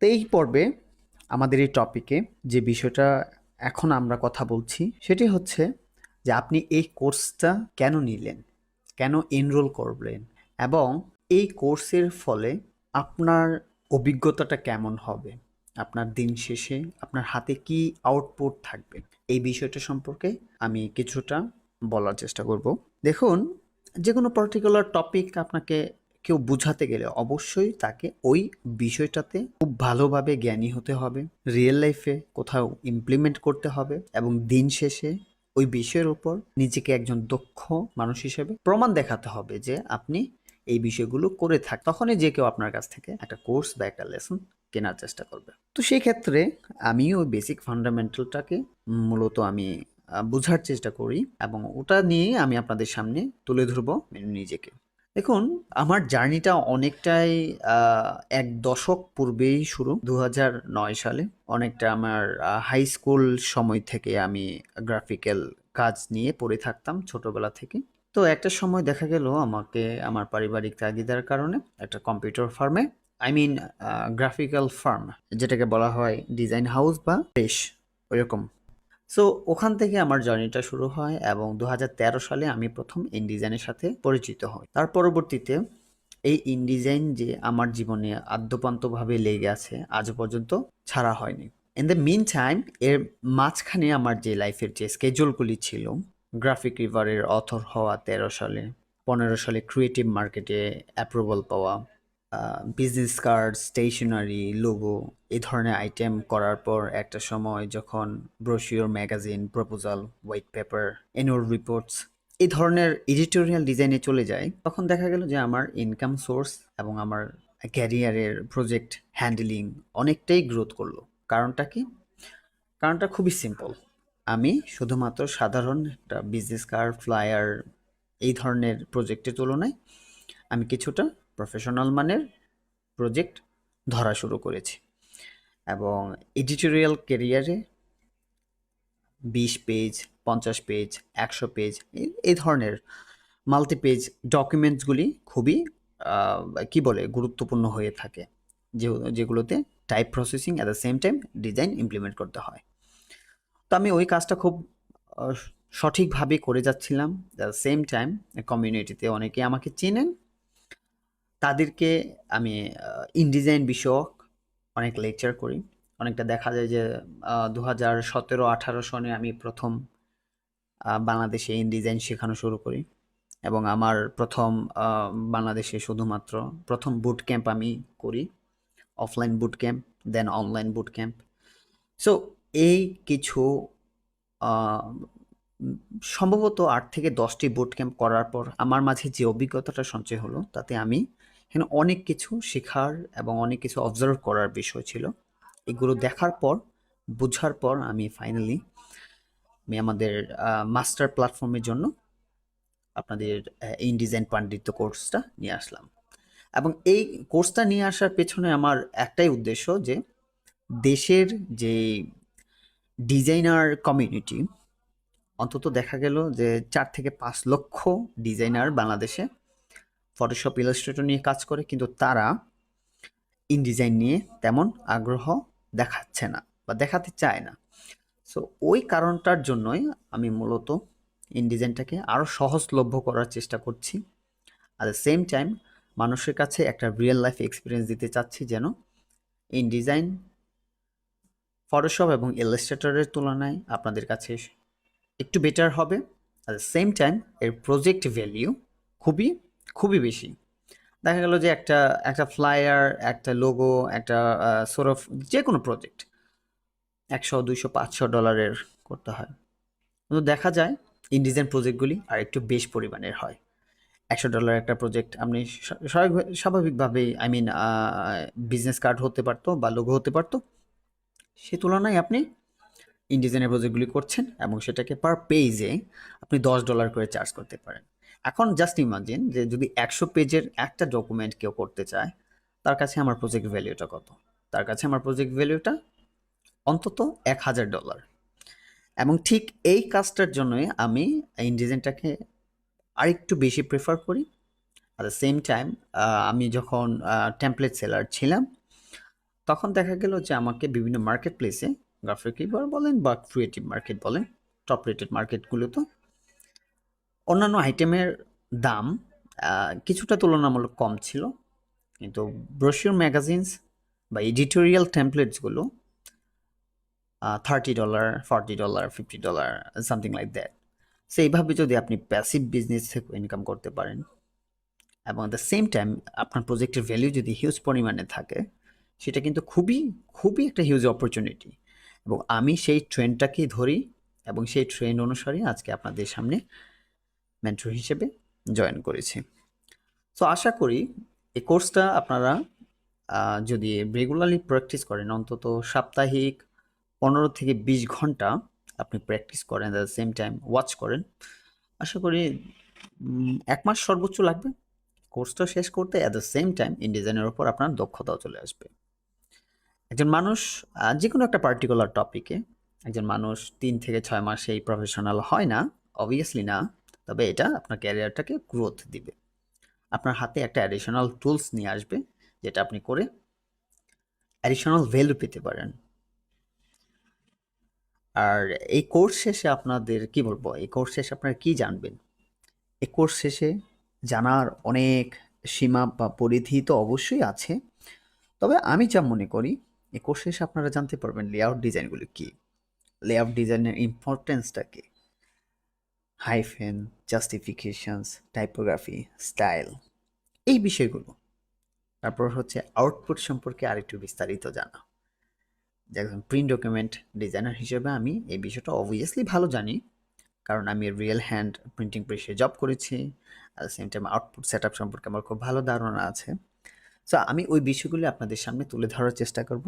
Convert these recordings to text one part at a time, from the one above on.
এই পর্বে আমাদের এই টপিকে যে বিষয়টা এখন আমরা কথা বলছি সেটি হচ্ছে যে আপনি এই কোর্সটা কেন নিলেন, কেন এনরোল করলেন এবং এই কোর্সের ফলে আপনার অভিজ্ঞতাটা কেমন হবে, আপনার দিন শেষে আপনার হাতে কি আউটপুট থাকবে। এই বিষয়টা সম্পর্কে আমি কিছুটা বলার চেষ্টা করব। দেখুন, যে কোনো পার্টিকুলার টপিক আপনাকে কেউ বুঝাতে গেলে অবশ্যই তাকে ওই বিষয়টাতে খুব ভালোভাবে জ্ঞানী হতে হবে, রিয়েল লাইফে কোথাও ইমপ্লিমেন্ট করতে হবে এবং দিন শেষে ওই বিষয়ের উপর নিজেকে একজন দক্ষ মানুষ হিসেবে প্রমাণ দেখাতে হবে যে আপনি এই বিষয়গুলো করে তখনই যে কেউ আপনার কাছ থেকে একটা কোর্স বা একটা লেসন কেনার চেষ্টা করবে। তো সেই ক্ষেত্রে আমি ওই বেসিক ফান্ডামেন্টালটাকে মূলত আমি বোঝার চেষ্টা করি এবং ওটা নিয়ে আমি আপনাদের সামনে তুলে ধরবো নিজেকে। দেখুন, আমার জার্নিটা অনেকটাই এক দশক পূর্বেই শুরু। 2009 সালে অনেকটা আমার হাই স্কুল সময় থেকে আমি গ্রাফিক্যাল কাজ নিয়ে পড়ে থাকতাম ছোটবেলা থেকে। তো একটা সময় দেখা গেল আমাকে আমার পারিবারিক তাগিদার কারণে একটা কম্পিউটার ফার্মে, আই মিন গ্রাফিক্যাল ফার্ম, যেটাকে বলা হয় ডিজাইন হাউস বা পেশ ওইরকম। সো ওখান থেকে আমার জার্নিটা শুরু হয় এবং 2013 সালে আমি প্রথম ইনডিজাইনের সাথে পরিচিত হই। তার পরবর্তীতে এই ইনডিজাইন যে আমার জীবনে আদ্যোপান্তভাবে লেগে আছে আজও পর্যন্ত ছাড়া হয়নি। ইন দ্য মিন টাইম এর মাঝখানে আমার যে লাইফের যে স্কেজুলগুলি ছিল, গ্রাফিক রিভারের অথর হওয়া 13 সালে, 15 সালে ক্রিয়েটিভ মার্কেটে অ্যাপ্রুভাল পাওয়া, বিজনেস কার্ড, স্টেশনারি, লোগো এই ধরনের আইটেম করার পর একটা সময় যখন brochure, magazine, proposal, white paper, annual reports এই ধরনের এডিটোরিয়াল ডিজাইনে চলে যায়, তখন দেখা গেল যে আমার ইনকাম সোর্স এবং আমার ক্যারিয়ারের প্রজেক্ট হ্যান্ডেলিং অনেকটাই গ্রোথ করলো। কারণটা কি? কারণটা খুবই সিম্পল। আমি শুধুমাত্র সাধারণ একটা বিজনেস কার্ড, ফ্লায়ার এই ধরনের প্রজেক্টের তুলনায় আমি কিছুটা প্রফেশনাল মানের প্রজেক্ট ধরা শুরু করেছি এবং এডিটোরিয়াল ক্যারিয়ারে 20 পেজ, 50 পেজ, 100 পেজ এই ধরনের মাল্টি পেজ ডকুমেন্টসগুলি খুবই কি বলে গুরুত্বপূর্ণ হয়ে থাকে, যেগুলোতে type processing at the same time design implement করতে হয়। তো আমি ওই কাজটা খুব সঠিকভাবে করে যাচ্ছিলাম। দ্য সেম টাইম কমিউনিটিতে অনেকে আমাকে চেনেন, তাদেরকে আমি ইনডিজাইন বিষয়ক অনেক লেকচার করি। অনেকটা দেখা যায় যে 2017-18 সনে আমি প্রথম বাংলাদেশে ইনডিজাইন শেখানো শুরু করি এবং আমার প্রথম বাংলাদেশে শুধুমাত্র প্রথম বুট ক্যাম্প আমি করি, অফলাইন বুট ক্যাম্প, দেন অনলাইন বুট ক্যাম্প। সো এই কিছু সম্ভবত 8 থেকে 10টি বুট ক্যাম্প করার পর আমার মাঝে যে অভিজ্ঞতাটা সঞ্চয় হলো, তাতে আমি এখানে অনেক কিছু শেখার এবং অনেক কিছু অবজার্ভ করার বিষয় ছিল। এগুলো দেখার পর, বোঝার পর আমি ফাইনালি আমাদের মাস্টার প্ল্যাটফর্মের জন্য আপনাদের ইনডিজাইন পাণ্ডিত্য কোর্সটা নিয়ে আসলাম এবং এই কোর্সটা নিয়ে আসার পেছনে আমার একটাই উদ্দেশ্য যে দেশের যে ডিজাইনার কমিউনিটি, অন্তত দেখা গেল যে 4 থেকে 5 লক্ষ ডিজাইনার বাংলাদেশে ফটোশপ, ইলাস্ট্রেটর নিয়ে কাজ করে, কিন্তু তারা ইনডিজাইন নিয়ে তেমন আগ্রহ দেখাচ্ছে না বা দেখাতে চায় না। সো ওই কারণটার জন্যই আমি মূলত ইনডিজাইনটাকে আরও সহজলভ্য করার চেষ্টা করছি। at the সেম টাইম মানুষের কাছে একটা রিয়েল লাইফ এক্সপিরিয়েন্স দিতে চাচ্ছি, যেন ইনডিজাইন ফটোশপ এবং ইলাস্ট্রেটরের তুলনায় আপনাদের কাছে একটু বেটার হবে। at the সেম টাইম এর প্রজেক্ট ভ্যালিউ খুবই খুবই বেশি। দেখা গেল যে একটা একটা ফ্লায়ার, একটা লোগো, একটা সোর্ট অফ যে কোনো প্রজেক্ট 100, 200, $500 করতে হয়, কিন্তু দেখা যায় ইনডিজাইন প্রজেক্টগুলি আর একটু বেশ পরিমাণের হয়। $100 একটা প্রজেক্ট আপনি স্বাভাবিকভাবেই, আই মিন বিজনেস কার্ড হতে পারতো বা লোগো হতে পারতো, সে তুলনায় আপনি ইনডিজাইনের প্রজেক্টগুলি করছেন এবং সেটাকে পার পেজে আপনি $10 করে চার্জ করতে পারেন। এখন জাস্ট ইমাজিন যে যদি 100 পেজের একটা ডকুমেন্ট কেউ করতে চায়, তার কাছে আমার প্রজেক্ট ভ্যালুটা কত? তার কাছে আমার প্রজেক্ট ভ্যালুটা অন্তত $1000। এবং ঠিক এই কাজটার জন্যই আমি ইনডিজাইনটাকে আরেকটু বেশি প্রেফার করি। at the সেম টাইম আমি যখন টেমপ্লেট সেলার ছিলাম, তখন দেখা গেল যে আমাকে বিভিন্ন মার্কেট প্লেসে গ্রাফিক রিভার বলেন বা ক্রিয়েটিভ মার্কেট বলেন, টপ রেটেড মার্কেটগুলোতে অন্যান্য আইটেমের দাম কিছুটা তুলনামূলক কম ছিল, কিন্তু ব্রোশিওর ম্যাগাজিনস বা এডিটোরিয়াল টেমপ্লেটসগুলো $30, $40, $50, সামথিং লাইক দ্যাট। সো এইভাবে যদি আপনি প্যাসিভ বিজনেস থেকে ইনকাম করতে পারেন এবং অ্যাট দ্য সেম টাইম আপনার প্রজেক্টের ভ্যালু যদি হিউজ পরিমাণে থাকে, সেটা কিন্তু খুবই খুবই একটা হিউজ অপরচুনিটি। এবং আমি সেই ট্রেন্ডটাকেই ধরি এবং সেই ট্রেন্ড অনুসারে আজকে আপনাদের সামনে মেন্টর হিসেবে জয়েন করেছি। সো আশা করি এই কোর্সটা আপনারা যদি রেগুলারলি প্র্যাকটিস করেন, অন্তত সাপ্তাহিক 15 থেকে 20 ঘন্টা আপনি প্র্যাকটিস করেন, at the same time watch করেন, আশা করি 1 মাস সর্বোচ্চ লাগবে কোর্সটা শেষ করতে। অ্যাট দ্য সেম টাইম ইনডিজাইনের উপর আপনার দক্ষতাও চলে আসবে। একজন মানুষ যে কোনো একটা পার্টিকুলার টপিকে একজন মানুষ 3 থেকে 6 মাসে এই প্রফেশনাল হয় না, অবভিয়াসলি না। তবে এটা আপনার ক্যারিয়ারটাকে গ্রোথ দিবে। আপনার হাতে একটা অ্যাডিশনাল টুলস নিয়ে আসবে, যেটা আপনি করে অ্যাডিশনাল ভ্যালু পেতে পারেন। আর এই কোর্স শেষে আপনাদের কি বলবো, এই কোর্স শেষে আপনারা কি জানবেন? এই কোর্স শেষে জানার অনেক সীমা বা পরিধি তো অবশ্যই আছে। তবে আমি যা মনে করি, এই কোর্স শেষে আপনারা জানতে পারবেন লেআউট ডিজাইনগুলো কি, লেআউট ডিজাইনের ইম্পর্টেন্সটা কি, হাইফেন, জাস্টিফিকেশনস, টাইপোগ্রাফি, স্টাইল, এই বিষয়গুলো। তারপর হচ্ছে আউটপুট সম্পর্কে আরেকটু বিস্তারিত জানা। যে একজন প্রিন্ট ডকুমেন্ট ডিজাইনার হিসেবে আমি এই বিষয়টা অবভিয়াসলি ভালো জানি, কারণ আমি রিয়েল হ্যান্ড প্রিন্টিং প্রেসে জব করেছি। At the same time output set up সম্পর্কে আমার খুব ভালো ধারণা আছে। সো আমি ওই বিষয়গুলো আপনাদের সামনে তুলে ধরার চেষ্টা করব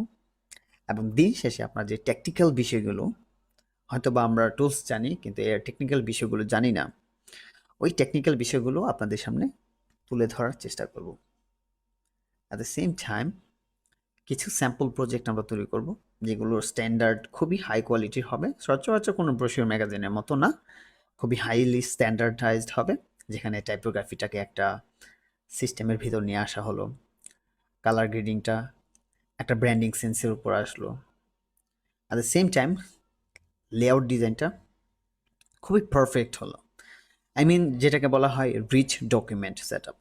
এবং দিন শেষে আপনার যে টেকনিক্যাল বিষয়গুলো, হয়তো বা আমরা টুলস জানি কিন্তু এর টেকনিক্যাল বিষয়গুলো জানি না, ওই টেকনিক্যাল বিষয়গুলো আপনাদের সামনে তুলে ধরার চেষ্টা করব। অ্যাট দ্য সেম টাইম কিছু স্যাম্পল প্রজেক্ট আমরা তৈরি করব, যেগুলোর স্ট্যান্ডার্ড খুবই হাই কোয়ালিটির হবে, সচরাচর কোনো ব্রোশিওর ম্যাগাজিনের মতো না, খুবই হাইলি স্ট্যান্ডার্ডাইজড হবে, যেখানে টাইপোগ্রাফিটাকে একটা সিস্টেমের ভিতর নিয়ে আসা হলো, কালার গ্রেডিংটা একটা ব্র্যান্ডিং সেন্সের উপর আসলো, at the same time layout ডিজাইনটা খুবই পারফেক্ট হলো। আই মিন যেটাকে বলা হয় rich document set up.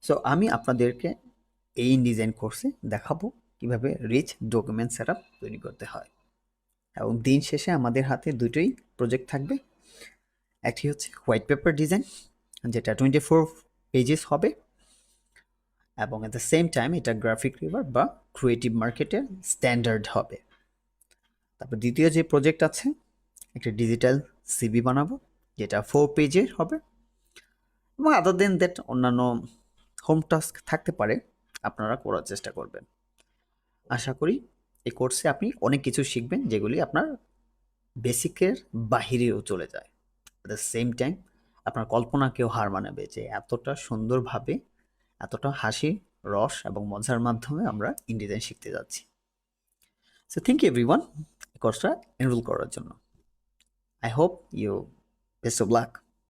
So আমি আপনাদেরকে এই ডিজাইন কোর্সে দেখাবো কিভাবে রিচ ডকুমেন্ট সেট আপ তৈরি করতে হয়। এবং দিন শেষে আমাদের হাতে দুটোই প্রজেক্ট থাকবে। একটি হচ্ছে হোয়াইট পেপার ডিজাইন, যেটা 24 পেজেস হবে, এবং অ্যাট দ্য সেম টাইম এটা গ্রাফিক রিভার বা ক্রিয়েটিভ মার্কেটের স্ট্যান্ডার্ড হবে। তারপর দ্বিতীয় যে প্রজেক্ট আছে, একটা ডিজিটাল সিভি বানাবো, যেটা 4 পেজের হবে, এবং আদার দেন দ্যাট অন্যান্য হোম টাস্ক থাকতে পারে, আপনারা করার চেষ্টা করবেন। আশা করি এই কোর্সে আপনি অনেক কিছু শিখবেন, যেগুলি আপনার বেসিকের বাহিরেও চলে যায়। অ্যাট দ্য সেম টাইম আপনার কল্পনাকেও হার মানাবে যে এতটা সুন্দরভাবে, এতটা হাসি রস এবং মজার মাধ্যমে আমরা ইনডিজাইন শিখতে যাচ্ছি। সো থ্যাংক ইউ এভরিওয়ান এই কোর্সটা এনরোল করার জন্য। I hope you best of lakh.